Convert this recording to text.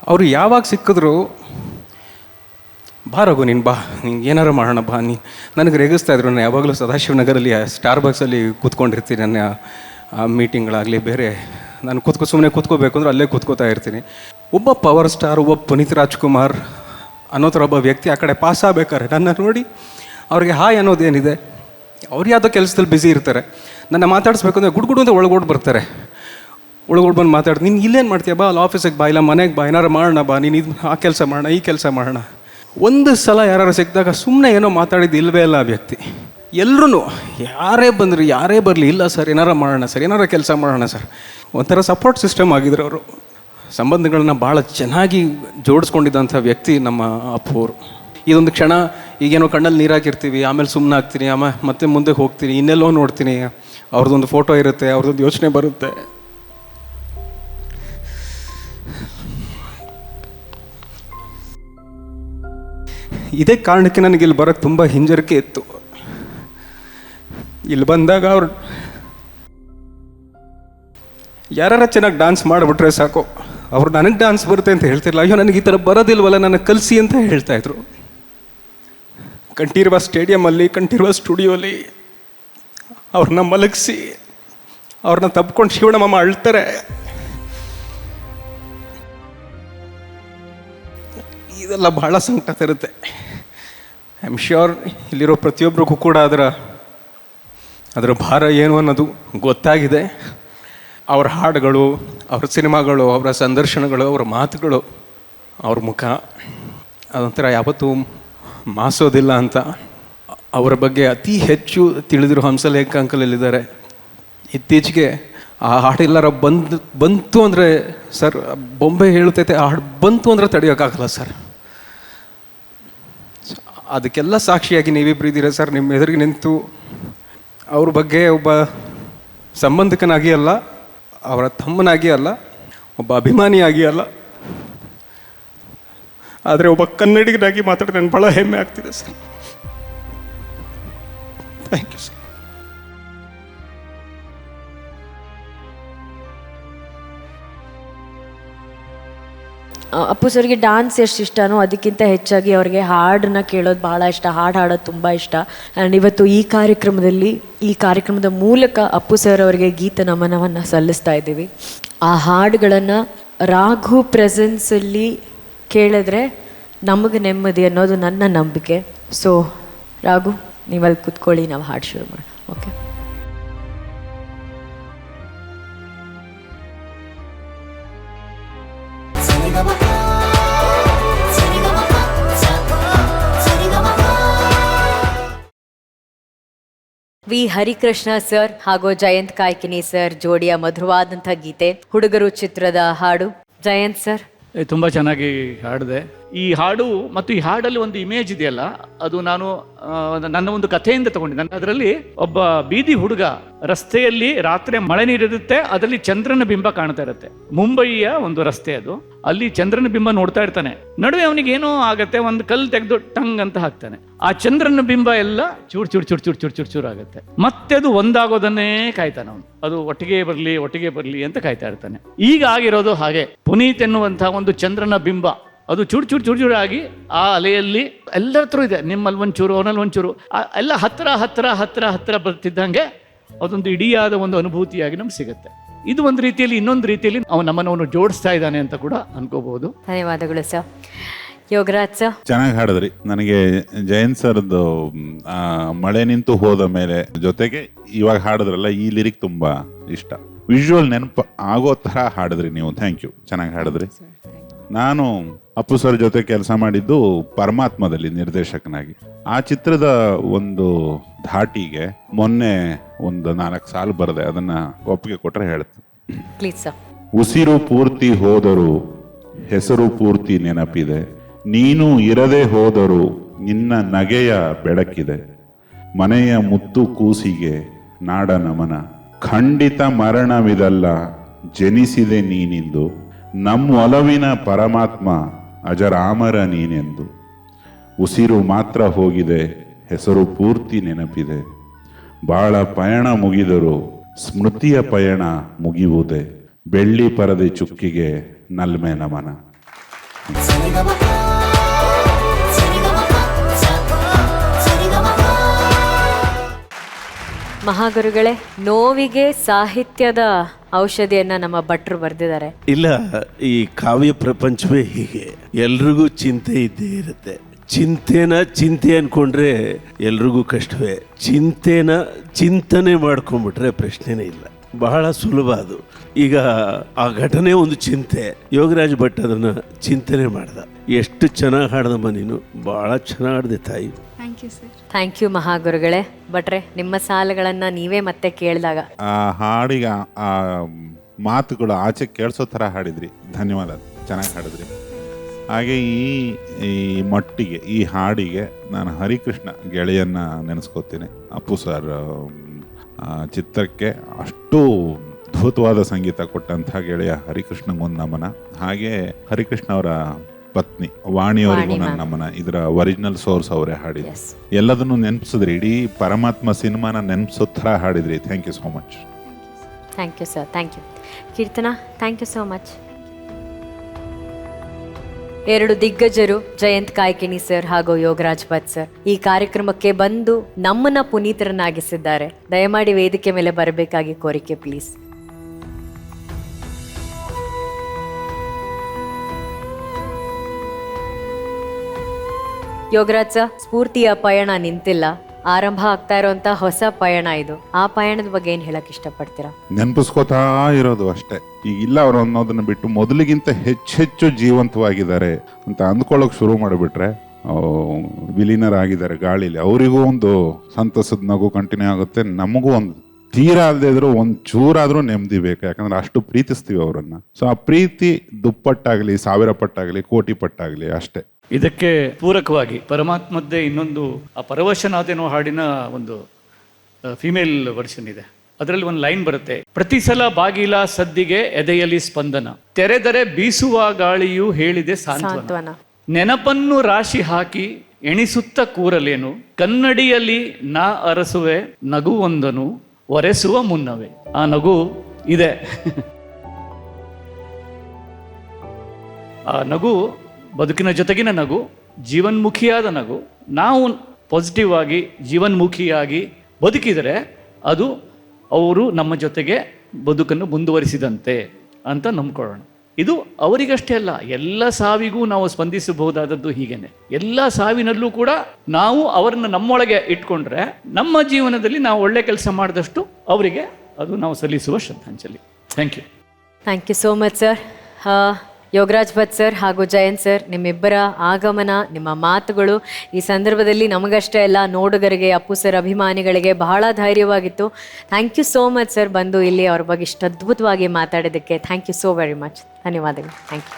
ಅವರು ಯಾವಾಗ ಸಿಕ್ಕಿದ್ರು, ಬಾ ರಘು ನೀನು ಬಾ, ನಿಂಗೆ ಏನಾರು ಮಾಡೋಣ ಬಾ ನೀನು, ನನಗೆ ರೇಗಿಸ್ತಾಯಿದ್ರು. ನಾನು ಯಾವಾಗಲೂ ಸದಾಶಿವನಗರಲ್ಲಿ ಸ್ಟಾರ್ ಬಾಕ್ಸಲ್ಲಿ ಕೂತ್ಕೊಂಡಿರ್ತೀನಿ. ನನ್ನ ಮೀಟಿಂಗ್ಗಳಾಗಲಿ ಬೇರೆ, ನಾನು ಸುಮ್ಮನೆ ಕೂತ್ಕೋಬೇಕು ಅಂದ್ರೆ ಅಲ್ಲೇ ಕೂತ್ಕೋತಾ ಇರ್ತೀನಿ. ಒಬ್ಬ ಪವರ್ ಸ್ಟಾರ್, ಒಬ್ಬ ಪುನೀತ್ ರಾಜ್ಕುಮಾರ್ ಅನ್ನೋ ಥರ ಒಬ್ಬ ವ್ಯಕ್ತಿ ಆ ಕಡೆ ಪಾಸ್ ಆಗಬೇಕಾದ್ರೆ ನನ್ನ ನೋಡಿ ಅವ್ರಿಗೆ ಹಾಯ್ ಅನ್ನೋದೇನಿದೆ, ಅವ್ರು ಯಾವುದೋ ಕೆಲಸದಲ್ಲಿ ಬ್ಯುಸಿ ಇರ್ತಾರೆ. ನನ್ನ ಮಾತಾಡಿಸ್ಬೇಕು ಅಂದರೆ ಗುಡ್ಗುಡು ಅಂತ ಒಳಗೋಡ್ ಬರ್ತಾರೆ. ಒಳಗೋಡ್ ಬಂದು ಮಾತಾಡ್ದು, ನೀನು ಇಲ್ಲೇನು ಮಾಡ್ತೀಯ ಬಾ, ಅಲ್ಲಿ ಆಫೀಸಿಗೆ ಬಾ, ಇಲ್ಲ ಮನೆಗೆ ಬಾ, ಏನಾರು ಮಾಡೋಣ ಬಾ, ನೀನು ಇದು ಆ ಕೆಲಸ ಮಾಡೋಣ ಈ ಕೆಲಸ ಮಾಡೋಣ. ಒಂದು ಸಲ ಯಾರು ಸಿಕ್ಕಿದಾಗ ಸುಮ್ಮನೆ ಏನೋ ಮಾತಾಡಿದ್ದು ಇಲ್ಲವೇ ಇಲ್ಲ ಆ ವ್ಯಕ್ತಿ. ಎಲ್ಲರೂ ಯಾರೇ ಬಂದರು ಯಾರೇ ಬರಲಿ, ಇಲ್ಲ ಸರ್ ಏನಾರು ಮಾಡೋಣ ಸರ್, ಏನಾರು ಕೆಲಸ ಮಾಡೋಣ ಸರ್, ಒಂಥರ ಸಪೋರ್ಟ್ ಸಿಸ್ಟಮ್ ಆಗಿದ್ರು ಅವರು. ಸಂಬಂಧಗಳನ್ನ ಭಾಳ ಚೆನ್ನಾಗಿ ಜೋಡಿಸ್ಕೊಂಡಿದ್ದಂಥ ವ್ಯಕ್ತಿ ನಮ್ಮ ಅಪ್ಪು ಅವರು. ಇದೊಂದು ಕ್ಷಣ ಈಗೇನೋ ಕಣ್ಣಲ್ಲಿ ನೀರು ಹಾಕಿರ್ತೀವಿ, ಆಮೇಲೆ ಸುಮ್ಮನೆ ಆಗ್ತೀನಿ, ಆಮೇಲೆ ಮತ್ತೆ ಮುಂದೆ ಹೋಗ್ತೀನಿ, ಇನ್ನೆಲ್ಲೋ ನೋಡ್ತೀನಿ, ಅವ್ರದ್ದೊಂದು ಫೋಟೋ ಇರುತ್ತೆ, ಅವ್ರದ್ದೊಂದು ಯೋಚನೆ ಬರುತ್ತೆ. ಇದೇ ಕಾರಣಕ್ಕೆ ನನಗೆ ಇಲ್ಲಿ ಬರೋಕ್ಕೆ ತುಂಬ ಹಿಂಜರಿಕೆ ಇತ್ತು. ಇಲ್ಲಿ ಬಂದಾಗ ಅವ್ರು ಯಾರು ಚೆನ್ನಾಗಿ ಡ್ಯಾನ್ಸ್ ಮಾಡಿಬಿಟ್ರೆ ಸಾಕು, ಅವ್ರು ನನಗೆ ಡ್ಯಾನ್ಸ್ ಬರುತ್ತೆ ಅಂತ ಹೇಳ್ತಿರಲಿಲ್ಲ. ಅಯ್ಯೋ ನನಗೆ ಈ ಥರ ಬರೋದಿಲ್ವಲ್ಲ, ನನಗೆ ಕಲಿಸಿ ಅಂತ ಹೇಳ್ತಾಯಿದ್ರು. ಕಂಠೀರವ ಸ್ಟೇಡಿಯಮಲ್ಲಿ, ಕಂಠೀರವ ಸ್ಟುಡಿಯೋಲಿ ಅವ್ರನ್ನ ಮಲಗಿಸಿ ಅವ್ರನ್ನ ತಬ್ಕೊಂಡು ಶಿವಣ್ಣಮ್ಮ ಅಳ್ತಾರೆ. ಇದೆಲ್ಲ ಬಹಳ ಸಂಕಟ ತರುತ್ತೆ. ಐ ಆಮ್ ಶ್ಯೂರ್ ಇಲ್ಲಿರೋ ಪ್ರತಿಯೊಬ್ಬರಿಗೂ ಕೂಡ ಅದರ ಭಾರ ಏನು ಅನ್ನೋದು ಗೊತ್ತಾಗಿದೆ. ಅವ್ರ ಹಾಡುಗಳು, ಅವ್ರ ಸಿನಿಮಾಗಳು, ಅವರ ಸಂದರ್ಶನಗಳು, ಅವರ ಮಾತುಗಳು, ಅವ್ರ ಮುಖ ಅದೊಂಥರ ಯಾವತ್ತೂ ಮಾಸೋದಿಲ್ಲ ಅಂತ. ಅವರ ಬಗ್ಗೆ ಅತಿ ಹೆಚ್ಚು ತಿಳಿದಿರೋ ಹಂಸಲೇಖ ಅಂಕಲಲ್ಲಿದ್ದಾರೆ. ಇತ್ತೀಚೆಗೆ ಆ ಹಾಡೆಲ್ಲರ ಬಂತು ಅಂದರೆ ಸರ್, ಬೊಂಬೆ ಹೇಳ್ತೈತೆ ಆ ಹಾಡು ಬಂತು ಅಂದರೆ ತಡೆಯೋಕ್ಕಾಗಲ್ಲ ಸರ್. ಅದಕ್ಕೆಲ್ಲ ಸಾಕ್ಷಿಯಾಗಿ ನೀವಿಬ್ಬರು ಇದ್ದೀರ ಸರ್. ನಿಮ್ಮ ಎದುರಿಗೆ ನಿಂತು ಅವ್ರ ಬಗ್ಗೆ ಒಬ್ಬ ಸಂಬಂಧಿಕನಾಗಿ ಅಲ್ಲ, ಅವರ ತಮ್ಮನಾಗಿ ಅಲ್ಲ, ಒಬ್ಬ ಅಭಿಮಾನಿಯಾಗಿ ಅಲ್ಲ, ಆದರೆ ಒಬ್ಬ ಕನ್ನಡಿಗನಾಗಿ ಮಾತಾಡಿ ನನಗೆ ಭಾಳ ಹೆಮ್ಮೆ ಆಗ್ತಿದೆ sir. Thank you sir. Appu ಸರ್ಗೆ ಡ್ಯಾನ್ಸ್ ಎಷ್ಟು ಇಷ್ಟನೋ ಅದಕ್ಕಿಂತ ಹೆಚ್ಚಾಗಿ ಅವ್ರಿಗೆ ಹಾಡನ್ನ ಕೇಳೋದು ಭಾಳ ಇಷ್ಟ, ಹಾಡು ಹಾಡೋದು ತುಂಬ ಇಷ್ಟ. ಆ್ಯಂಡ್ ಇವತ್ತು ಈ ಕಾರ್ಯಕ್ರಮದ ಮೂಲಕ ಅಪ್ಪು ಸರ್ ಅವರಿಗೆ ಗೀತ ನಮನವನ್ನು ಸಲ್ಲಿಸ್ತಾ ಇದ್ದೀವಿ. ಆ ಹಾಡುಗಳನ್ನು ರಾಘು ಪ್ರೆಸೆನ್ಸಲ್ಲಿ ಕೇಳಿದ್ರೆ ನಮಗೆ ನೆಮ್ಮದಿ ಅನ್ನೋದು ನನ್ನ ನಂಬಿಕೆ. ಸೊ ರಾಘು, ನೀವಲ್ಲಿ ಕೂತ್ಕೊಳ್ಳಿ, ನಾವು ಹಾಡು ಶುರು ಮಾಡೋಣ. ಓಕೆ. ವಿ ಹರಿಕೃಷ್ಣ ಸರ್ ಹಾಗೂ ಜಯಂತ್ ಕಾಯ್ಕಿನಿ ಸರ್ ಜೋಡಿಯ ಮಧುರವಾದಂಥ ಗೀತೆ ಹುಡುಗರು ಚಿತ್ರದ ಹಾಡು. ಜಯಂತ್ ಸರ್ ತುಂಬ ಚೆನ್ನಾಗಿ ಹಾಡಿದೆ. ಈ ಹಾಡು ಮತ್ತು ಈ ಹಾಡಲ್ಲಿ ಒಂದು ಇಮೇಜ್ ಇದೆಯಲ್ಲ, ಅದು ನಾನು ನನ್ನ ಒಂದು ಕಥೆಯಿಂದ ತಗೊಂಡಿದ್ದೆ. ಅದರಲ್ಲಿ ಒಬ್ಬ ಬೀದಿ ಹುಡುಗ ರಸ್ತೆಯಲ್ಲಿ ರಾತ್ರಿ ಮಳೆ ನೀರಿರುತ್ತೆ, ಅದರಲ್ಲಿ ಚಂದ್ರನ ಬಿಂಬ ಕಾಣ್ತಾ ಇರುತ್ತೆ. ಮುಂಬಯಿಯ ಒಂದು ರಸ್ತೆ ಅದು, ಅಲ್ಲಿ ಚಂದ್ರನ ಬಿಂಬ ನೋಡ್ತಾ ಇರ್ತಾನೆ. ನಡುವೆ ಅವನಿಗೆ ಏನೋ ಆಗತ್ತೆ, ಒಂದು ಕಲ್ಲು ತೆಗೆದು ಟಂಗ್ ಅಂತ ಹಾಕ್ತಾನೆ. ಆ ಚಂದ್ರನ ಬಿಂಬ ಎಲ್ಲ ಚೂರ್ ಚೂರ್ ಚೂರ್ ಚೂರ್ ಚೂರ್ ಚೂರ್ ಚೂರ್ ಆಗುತ್ತೆ. ಮತ್ತೆ ಅದು ಒಂದಾಗೋದನ್ನೇ ಕಾಯ್ತಾನೆ ಅವನು, ಅದು ಒಟ್ಟಿಗೆ ಬರಲಿ ಅಂತ ಕಾಯ್ತಾ ಇರ್ತಾನೆ. ಈಗ ಆಗಿರೋದು ಹಾಗೆ, ಪುನೀತ್ ಎನ್ನುವಂತಹ ಒಂದು ಚಂದ್ರನ ಬಿಂಬ ಅದು ಚೂರ್ ಚೂರ್ ಚೂರ್ ಚೂರ್ ಆಗಿ ಆ ಅಲೆಯಲ್ಲಿ ಎಲ್ಲರ ಹತ್ರ ಇದೆ, ನಿಮ್ಮಲ್ಲಿ ಒಂಚೂರು ಅವನಲ್ಲಿ ಒಂಚೂರು, ಎಲ್ಲ ಹತ್ರ ಹತ್ರ ಹತ್ರ ಹತ್ರ ಬರ್ತಿದ್ದಂಗೆ ಅದೊಂದು ಇಡಿಯಾದ ಒಂದು ಅನುಭೂತಿಯಾಗಿ ನಮ್ಗೆ ಸಿಗುತ್ತೆ. ಇದು ಒಂದು ರೀತಿಯಲ್ಲಿ, ಇನ್ನೊಂದು ರೀತಿಯಲ್ಲಿ ನಮ್ಮನ್ನು ಜೋಡಿಸ್ತಾ ಇದ್ದಾನೆ ಅಂತ ಕೂಡ ಅನ್ಕೋಬಹುದು. ಧನ್ಯವಾದಗಳು ಸರ್. ಯೋಗರಾಜ್ ಸರ್ ಚೆನ್ನಾಗಿ ಹಾಡಿದ್ರಿ. ನನಗೆ ಜಯಂತ್ ಸರ್ದು ಮಳೆ ನಿಂತು ಹೋದ ಮೇಲೆ ಜೊತೆಗೆ ಇವಾಗ ಹಾಡಿದ್ರಲ್ಲ, ಈ ಲಿರಿಕ್ ತುಂಬಾ ಇಷ್ಟ. ವಿಜುವಲ್ ನೆನಪು ಆಗೋ ತರ ಹಾಡಿದ್ರಿ ನೀವು. ಥ್ಯಾಂಕ್ ಯು, ಚೆನ್ನಾಗಿ ಹಾಡಿದ್ರಿ. ನಾನು ಅಪ್ಪು ಸರ್ ಜೊತೆ ಕೆಲಸ ಮಾಡಿದ್ದು ಪರಮಾತ್ಮದಲ್ಲಿ ನಿರ್ದೇಶಕನಾಗಿ. ಆ ಚಿತ್ರದ ಒಂದು ಧಾಟಿಗೆ ಮೊನ್ನೆ ಒಂದು 4 ಸಾಲು ಬರದೆ, ಅದನ್ನ ಒಪ್ಪಿಗೆ ಕೊಟ್ರೆ ಹೇಳ್ತೀನಿ. Please sir. ಉಸಿರು ಪೂರ್ತಿ ಹೋದರೂ ಹೆಸರು ಪೂರ್ತಿ ನೆನಪಿದೆ, ನೀನು ಇರದೆ ಹೋದರೂ ನಿನ್ನ ನಗೆಯ ಬೆಳಕಿದೆ, ಮನೆಯ ಮುತ್ತು ಕೂಸಿಗೆ ನಾಡ ನಮನ, ಖಂಡಿತ ಮರಣವಿದಲ್ಲ ಜನಿಸಿದೆ ನೀನಿಂದು, ನಮ್ಮ ಒಲವಿನ ಪರಮಾತ್ಮ ಅಜರಾಮರ ನೀನೆಂದು, ಉಸಿರು ಮಾತ್ರ ಹೋಗಿದೆ ಹೆಸರು ಪೂರ್ತಿ ನೆನಪಿದೆ, ಬಾಳ ಪಯಣ ಮುಗಿದರೂ ಸ್ಮೃತಿಯ ಪಯಣ ಮುಗಿಯುವುದೇ, ಬೆಳ್ಳಿ ಪರದೆ ಚುಕ್ಕಿಗೆ ನಲ್ಮೆ ನಮನ. ಮಹಾಗುರುಗಳೇ, ನೋವಿಗೆ ಸಾಹಿತ್ಯದ ಔಷಧಿಯನ್ನ ನಮ್ಮ ಭಟ್ರು ಬರೆದಿದ್ದಾರೆ. ಇಲ್ಲ, ಈ ಕಾವ್ಯ ಪ್ರಪಂಚವೇ ಹೀಗೆ, ಎಲ್ರಿಗೂ ಚಿಂತೆ ಇದ್ದೇ ಇರುತ್ತೆ. ಚಿಂತೆ ಅನ್ಕೊಂಡ್ರೆ ಎಲ್ರಿಗೂ ಕಷ್ಟವೇ. ಚಿಂತನೆ ಮಾಡ್ಕೊಂಡ್ಬಿಟ್ರೆ ಪ್ರಶ್ನೆನೇ ಇಲ್ಲ, ಬಹಳ ಸುಲಭ ಅದು. ಈಗ ಆ ಘಟನೆ ಒಂದು ಚಿಂತೆ, ಯೋಗರಾಜ್ ಭಟ್ ಅದನ್ನ ಚಿಂತನೆ ಮಾಡ್ದ. ಎಷ್ಟು ಚೆನ್ನಾಗಿ ಹಾಡ್ದಮ್ಮ ನೀನು, ಬಹಳ ಚೆನ್ನಾಗಿ ಹಾಡ್ದೆ ತಾಯಿ. ಥ್ಯಾಂಕ್ ಯು ಮಹಾಗುರುಗಳೇ. ಭಟ್ರೆ, ನಿಮ್ಮ ಸಾಲುಗಳನ್ನ ನೀವೇ ಮತ್ತೆ ಕೇಳಿದಾಗ ಆ ಹಾಡಿಗೆ ಆ ಮಾತುಗಳು ಆಚೆ ಕೇಳಿಸೋ ಥರ ಹಾಡಿದ್ರಿ. ಧನ್ಯವಾದ, ಚೆನ್ನಾಗಿ ಹಾಡಿದ್ರಿ. ಹಾಗೆ ಈ ಮಟ್ಟಿಗೆ ಈ ಹಾಡಿಗೆ ನಾನು ಹರಿಕೃಷ್ಣ ಗೆಳೆಯನ್ನ ನೆನೆಸ್ಕೋತೀನಿ. ಅಪ್ಪು ಸರ್ ಚಿತ್ರಕ್ಕೆ ಅಷ್ಟು ಅದ್ಭುತವಾದ ಸಂಗೀತ ಕೊಟ್ಟಂಥ ಗೆಳೆಯ ಹರಿಕೃಷ್ಣಗೊಂದು ನಮನ. ಹಾಗೆ ಹರಿಕೃಷ್ಣ ಅವರ ಪತ್ನಿ ವಾಣಿಯವರಿಗೂ ನನ್ನ ನಮನ. ಇದರ ಒರಿಜಿನಲ್ ಸೋರ್ಸ್ ಅವರೇ ಹಾಡಿದ್ರು. ಎಲ್ಲದನ್ನು ನೆನಪಿಸಿದ್ರಿ, ಇಡೀ ಪರಮಾತ್ಮ ಸಿನಿಮಾನ ನೆನಪಿಸೋ ಥರ ಹಾಡಿದ್ರಿ. Thank you so much. Thank you sir, thank you. Keerthana, thank you so much. ಎರಡು ದಿಗ್ಗಜರು, ಜಯಂತ್ ಕಾಯ್ಕಿಣಿ ಸರ್ ಹಾಗೂ ಯೋಗರಾಜ್ ಭಟ್ ಸರ್, ಈ ಕಾರ್ಯಕ್ರಮಕ್ಕೆ ಬಂದು ನಮ್ಮನ್ನ ಪುನೀತರನ್ನಾಗಿಸಿದ್ದಾರೆ. ದಯಮಾಡಿ ವೇದಿಕೆ ಮೇಲೆ ಬರಬೇಕಾಗಿ ಕೋರಿಕೆ, ಪ್ಲೀಸ್. ಯೋಗರಾಜ್ ಸರ್, ಸ್ಫೂರ್ತಿಯ ಪಯಣ ನಿಂತಿಲ್ಲ, ಆರಂಭ ಆಗ್ತಾ ಇರುವಂತ ಹೊಸ ಪಯಣ ಇದು. ಆ ಪಯಣದ ಬಗ್ಗೆ ಏನ್ ಹೇಳಕ್ ಇಷ್ಟಪಡ್ತೀರಾ? ನೆನಪಿಸ್ಕೋತಾ ಇರೋದು ಅಷ್ಟೇ. ಈಗ ಇಲ್ಲ ಅವರು ಅನ್ನೋದನ್ನ ಬಿಟ್ಟು ಮೊದಲಿಗಿಂತ ಹೆಚ್ಚೆಚ್ಚು ಜೀವಂತವಾಗಿದ್ದಾರೆ ಅಂತ ಅಂದ್ಕೊಳ್ಳೋಕೆ ಶುರು ಮಾಡಿಬಿಟ್ರೆ ವಿಲೀನರಾಗಿದ್ದಾರೆ ಗಾಳಿಲಿ. ಅವರಿಗೂ ಒಂದು ಸಂತಸದ ನಗು ಕಂಟಿನ್ಯೂ ಆಗುತ್ತೆ, ನಮಗೂ ಒಂದು ತೀರಾ ಅಲ್ಲದೆ ಇದ್ರು ಒಂದು ಚೂರಾದ್ರೂ ನೆಮ್ಮದಿ ಬೇಕು. ಯಾಕಂದ್ರೆ ಅಷ್ಟು ಪ್ರೀತಿಸ್ತೀವಿ ಅವರನ್ನ. ಸೊ ಆ ಪ್ರೀತಿ ದುಪ್ಪಟ್ಟಾಗಲಿ, 1000 ಪಟ್ಟಾಗಲಿ, ಕೋಟಿ ಪಟ್ಟಾಗಲಿ ಅಷ್ಟೇ. ಇದಕ್ಕೆ ಪೂರಕವಾಗಿ ಪರಮಾತ್ಮದ್ದೇ ಇನ್ನೊಂದು ಆ ಪರವಶನಾದೇನೋ ಹಾಡಿನ ಒಂದು ಫಿಮೇಲ್ ವರ್ಷನ್ ಇದೆ. ಅದರಲ್ಲಿ ಒಂದು ಲೈನ್ ಬರುತ್ತೆ, ಪ್ರತಿ ಸಲ ಬಾಗಿಲ ಸದ್ದಿಗೆ ಎದೆಯಲ್ಲಿ ಸ್ಪಂದನ, ತೆರೆದರೆ ಬೀಸುವ ಗಾಳಿಯು ಹೇಳಿದೆ ಸಾಂತ್ವನ, ನೆನಪನ್ನು ರಾಶಿ ಹಾಕಿ ಎಣಿಸುತ್ತ ಕೂರಲೇನು, ಕನ್ನಡಿಯಲ್ಲಿ ನಾ ಅರಸುವೆ ನಗುವೊಂದನು ಒರೆಸುವ ಮುನ್ನವೇ. ಆ ನಗು ಇದೆ. ಆ ನಗು ಬದುಕಿನ ಜೊತೆಗಿನ ನಗು, ಜೀವನ್ಮುಖಿಯಾದ ನಗು. ನಾವು ಪಾಸಿಟಿವ್ ಆಗಿ ಜೀವನ್ಮುಖಿಯಾಗಿ ಬದುಕಿದರೆ ಅದು ಅವರು ನಮ್ಮ ಜೊತೆಗೆ ಬದುಕನ್ನು ಮುಂದುವರಿಸಿದಂತೆ ಅಂತ ನಂಬ್ಕೊಳ್ಳೋಣ. ಇದು ಅವರಿಗಷ್ಟೇ ಅಲ್ಲ, ಎಲ್ಲ ಸಾವಿಗೂ ನಾವು ಸ್ಪಂದಿಸಬಹುದಾದದ್ದು ಹೀಗೇನೆ. ಎಲ್ಲ ಸಾವಿನಲ್ಲೂ ಕೂಡ ನಾವು ಅವರನ್ನು ನಮ್ಮೊಳಗೆ ಇಟ್ಕೊಂಡ್ರೆ ನಮ್ಮ ಜೀವನದಲ್ಲಿ ನಾವು ಒಳ್ಳೆ ಕೆಲಸ ಮಾಡಿದಷ್ಟು ಅವರಿಗೆ ಅದು ನಾವು ಸಲ್ಲಿಸುವ ಶ್ರದ್ಧಾಂಜಲಿ. Thank you. Thank you so much sir. Yogaraj Bhat sir ಹಾಗೂ ಜಯಂತ್ ಸರ್, ನಿಮ್ಮಿಬ್ಬರ ಆಗಮನ, ನಿಮ್ಮ ಮಾತುಗಳು ಈ ಸಂದರ್ಭದಲ್ಲಿ ನಮಗಷ್ಟೇ ಅಲ್ಲ, ನೋಡುಗರಿಗೆ, ಅಪ್ಪು ಸರ್ ಅಭಿಮಾನಿಗಳಿಗೆ ಬಹಳ ಧೈರ್ಯವಾಗಿತ್ತು. Thank you so much sir, ಬಂದು ಇಲ್ಲಿ ಅವ್ರ ಬಗ್ಗೆ ಇಷ್ಟು ಅದ್ಭುತವಾಗಿ ಮಾತಾಡೋದಕ್ಕೆ. Thank you so very much. ಧನ್ಯವಾದಗಳು. Thank you.